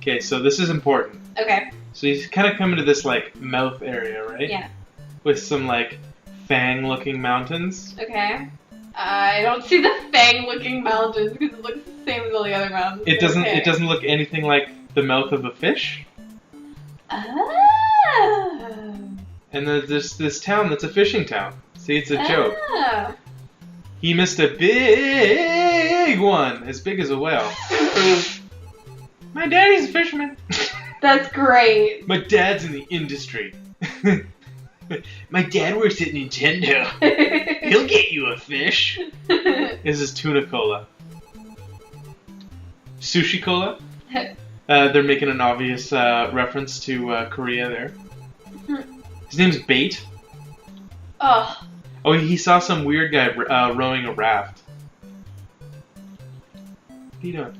Okay, so this is important. Okay. So he's kind of coming to this, like, mouth area, right? Yeah. With some, like, fang-looking mountains. Okay. I don't see the fang-looking mountains because it looks the same as all the other mountains. It doesn't. Okay. It doesn't look anything like the mouth of a fish. Oh. And there's this town that's a fishing town. See, it's a joke. Oh. He missed a big one, as big as a whale. My daddy's a fisherman. That's great. My dad's in the industry. My dad works at Nintendo. He'll get you a fish. This is tuna cola. Sushi cola. They're making an obvious reference to Korea there. His name's Bait. Oh. Oh, he saw some weird guy rowing a raft. What are you doing?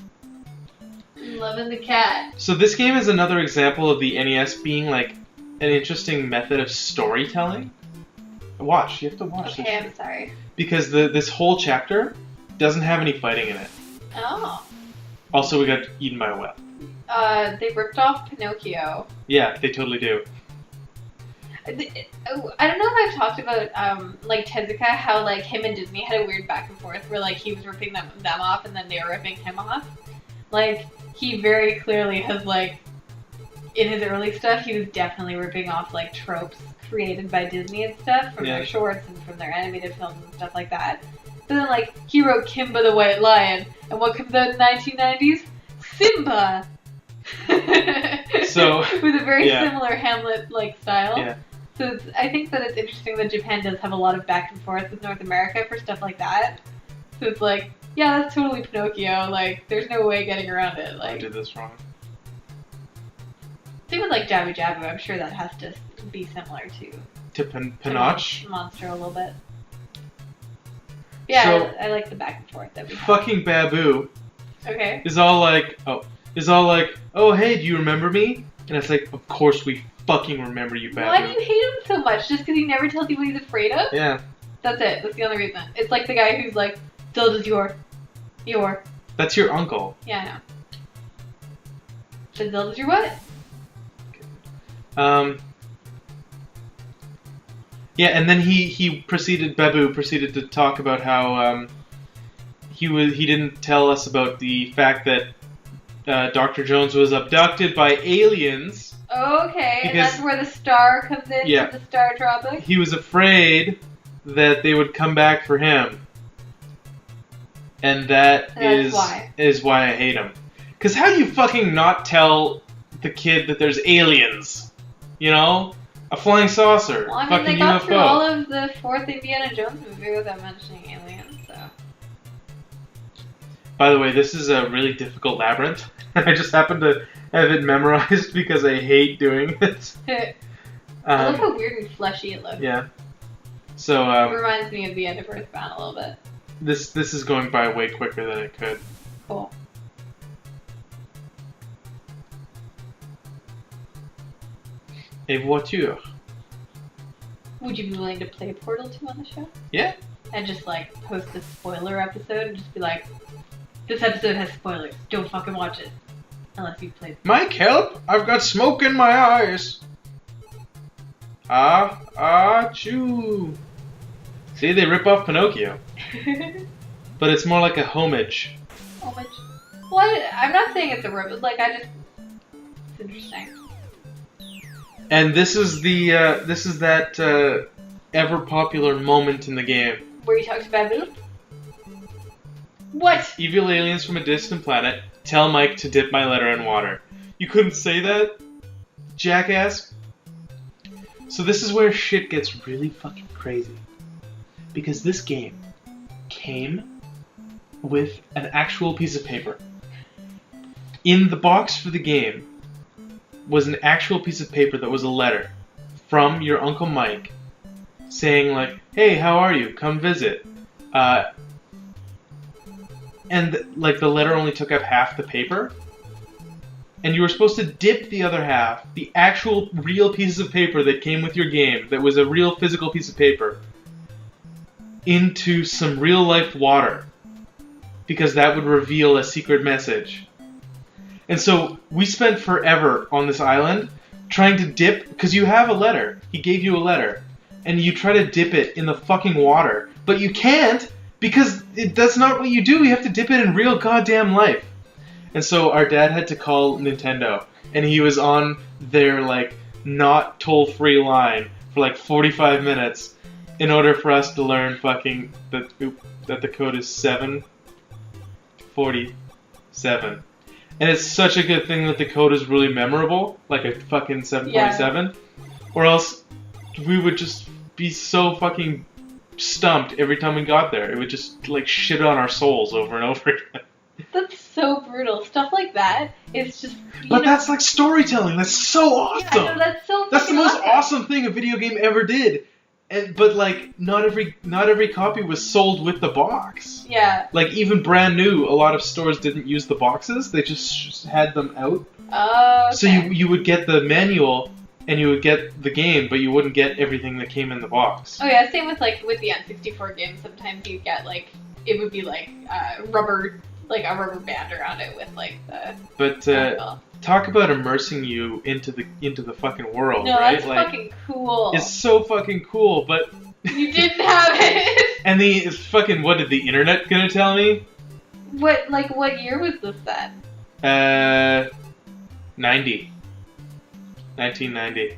I'm loving the cat. So this game is another example of the NES being like an interesting method of storytelling. Watch, you have to watch. Okay, I'm sorry. Because this whole chapter doesn't have any fighting in it. Oh. Also, we got eaten by a whale. They ripped off Pinocchio. Yeah, they totally do. I don't know if I've talked about like Tezuka, how like him and Disney had a weird back and forth where like he was ripping them off and then they were ripping him off. Like he very clearly has like in his early stuff he was definitely ripping off like tropes created by Disney and stuff from their shorts and from their animated films and stuff like that. But then like he wrote Kimba the White Lion and what comes out in the 1990s? Simba. So with a very similar Hamlet like style. Yeah. So I think that it's interesting that Japan does have a lot of back and forth with North America for stuff like that. So it's like, yeah, that's totally Pinocchio. Like, there's no way getting around it. Like, I did this wrong. Same with like Jabu Jabu. I'm sure that has to be similar to Pinoche? Monster a little bit. Yeah, So, I like the back and forth that we have. Fucking Babu Okay. is all like, oh hey, do you remember me? And it's like, of course we fucking remember you, Babu. Why do you hate him so much? Just because he never tells you what he's afraid of? Yeah. That's it. That's the only reason. It's like the guy who's like, Zelda's your. That's your uncle. Yeah, I know. But Zelda's your what? Yeah, and then Babu proceeded to talk about how he didn't tell us about the fact that Dr. Jones was abducted by aliens. Okay, and that's where the star comes in, the StarTropics. He was afraid that they would come back for him. And that's why I hate him. Because how do you fucking not tell the kid that there's aliens? You know? A flying saucer. Well, I mean, fucking they got UFO. through all of the fourth Indiana Jones movie without mentioning aliens, so. By the way, this is a really difficult labyrinth. I just happen to have it memorized because I hate doing it. I love how weird and fleshy it looks. Yeah. So, it reminds me of the end of Earthbound a little bit. This is going by way quicker than it could. Cool. A voiture. Would you be willing to play Portal 2 on the show? Yeah. And just like post a spoiler episode and just be like, this episode has spoilers. Don't fucking watch it. Unless you've played. Mike, help! I've got smoke in my eyes. Choo. See, they rip off Pinocchio. But it's more like a homage. Homage? What? I'm not saying it's a rip. It's like it's interesting. And this is that ever popular moment in the game. Where he talks to Babu? What? Evil aliens from a distant planet tell Mike to dip my letter in water. You couldn't say that, jackass? So this is where shit gets really fucking crazy. Because this game came with an actual piece of paper. In the box for the game was an actual piece of paper that was a letter from your Uncle Mike saying like, hey, how are you? Come visit. And like the letter only took up half the paper. And you were supposed to dip the other half, the actual real piece of paper that came with your game, that was a real physical piece of paper, into some real life water. Because that would reveal a secret message. And so we spent forever on this island trying to dip, because you have a letter. He gave you a letter. And you try to dip it in the fucking water. But you can't, because that's not what you do. You have to dip it in real goddamn life. And so our dad had to call Nintendo. And he was on their, like, not toll-free line for like 45 minutes in order for us to learn fucking that the code is 747. And it's such a good thing that the code is really memorable, like a fucking 747. Yeah. Or else we would just be so fucking stumped every time we got there. It would just like shit on our souls over and over again. That's so brutal. Stuff like that is just. But that's like storytelling. That's so awesome. Yeah, I know, that's so. That's the most awesome thing a video game ever did. But like, not every copy was sold with the box. Yeah. Like even brand new, a lot of stores didn't use the boxes. They just had them out. Oh. Okay. So you would get the manual and you would get the game, but you wouldn't get everything that came in the box. Oh yeah, same with like with the N64 games. Sometimes you get like it would be like rubber. Like a rubber band around it with like the. But talk about immersing you into the fucking world, no, right? That's like, fucking cool. It's so fucking cool, but you didn't have it. And what did the internet gonna tell me? What year was this then? 1990.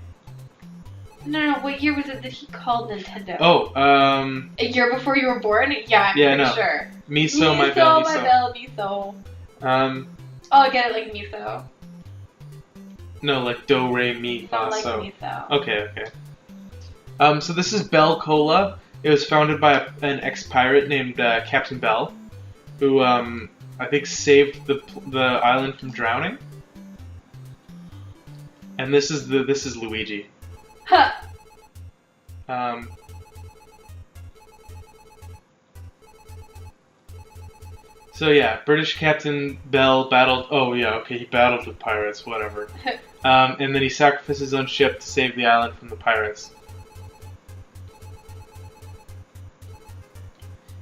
No, what year was it that he called Nintendo? Oh, a year before you were born? Yeah, I'm pretty sure. Miso, my bell, miso. Oh, I get it, like miso. No, like do, re, mi, fa, like so. miso. Okay. So this is Bell Cola. It was founded by an ex-pirate named Captain Bell, who I think saved the island from drowning. And this is Luigi. Huh. So yeah, British Captain Bell battled. Oh yeah, okay, he battled with pirates, whatever. And then he sacrificed his own ship to save the island from the pirates.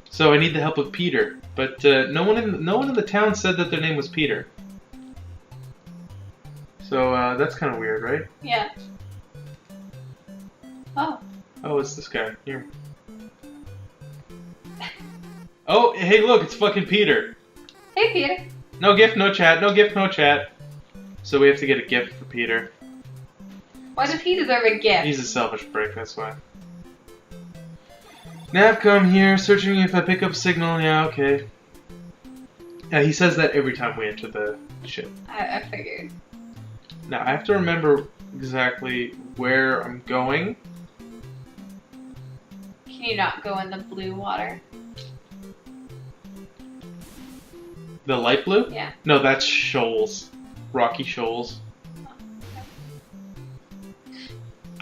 So I need the help of Peter, but no one in the town said that their name was Peter. So that's kind of weird, right? Yeah. Oh. Oh, it's this guy. Here. Oh, hey, look, it's fucking Peter. Hey, Peter. No gift, no chat. No gift, no chat. So we have to get a gift for Peter. Why does he deserve a gift? He's a selfish prick, that's why. Navcom here, searching if I pick up signal. Yeah, okay. Yeah, he says that every time we enter the ship. I figured. Now, I have to remember exactly where I'm going. Can you not go in the blue water? The light blue? Yeah. No, that's shoals. Rocky shoals.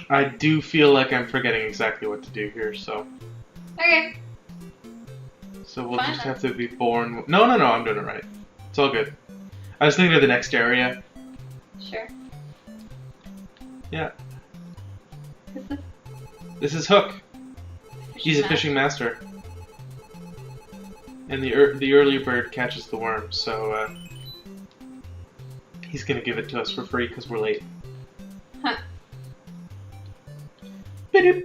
I do feel like I'm forgetting exactly what to do here, so... Okay. So we'll just have to be born... No, I'm doing it right. It's all good. I was thinking of the next area. Sure. Yeah. Who's this? This is Hook. He's a fishing master. And the early bird catches the worm, so he's gonna give it to us for free because we're late. Huh. Can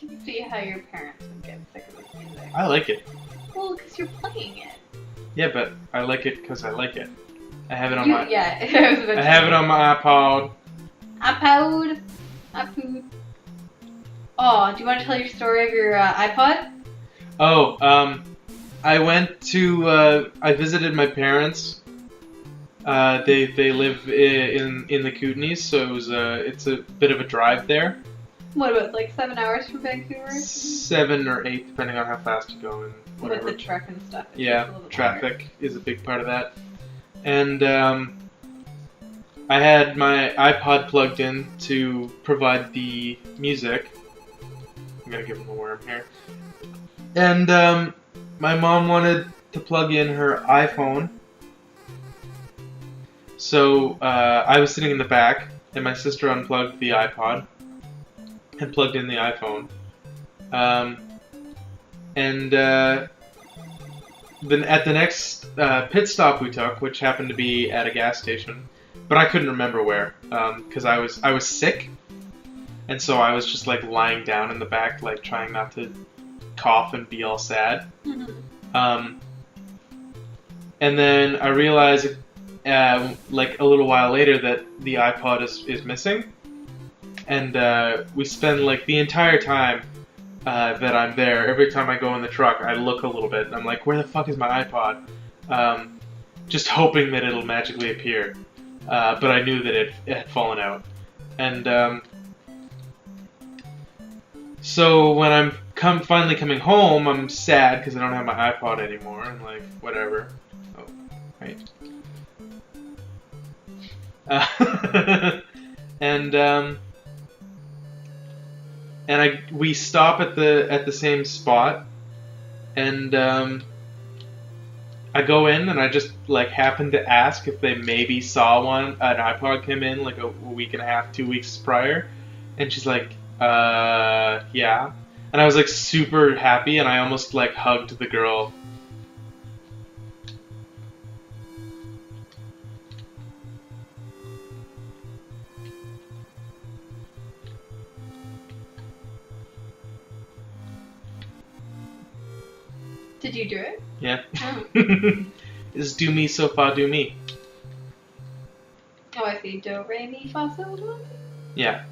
you see how your parents would get sick of this music? I like it. Well, because you're playing it. Yeah, but I like it because I like it. I have it on my... Yeah, I have it on my iPod. iPod. Oh, do you want to tell your story of your iPod? Oh, I went to, I visited my parents. They live in the Kootenays, so it's a bit of a drive there. What about, like 7 hours from Vancouver? 7 or 8, depending on how fast you go and whatever. With the truck and stuff. Yeah, traffic is a big part of that. And I had my iPod plugged in to provide the music. I'm gonna give him a worm here. And my mom wanted to plug in her iPhone. So I was sitting in the back, and my sister unplugged the iPod and plugged in the iPhone. then at the next pit stop we took, which happened to be at a gas station, but I couldn't remember where, because I was sick, and so I was just like lying down in the back, like trying not to cough and be all sad. And then I realized, like a little while later, that the iPod is missing, and we spend like the entire time that I'm there. Every time I go in the truck, I look a little bit, and I'm like, "Where the fuck is my iPod?" Just hoping that it'll magically appear. But I knew that it had fallen out, and so when I'm finally coming home, I'm sad because I don't have my iPod anymore, and like whatever. Oh, right. And we stop at the same spot, and I go in and I just like happen to ask if they maybe saw an iPod come in like a week and a half, 2 weeks prior, and she's like, yeah. And I was like super happy, and I almost like hugged the girl. Did you do it? Yeah. Oh. It's do me so fa do me. Oh, I see. Do re mi fa sol do. Yeah.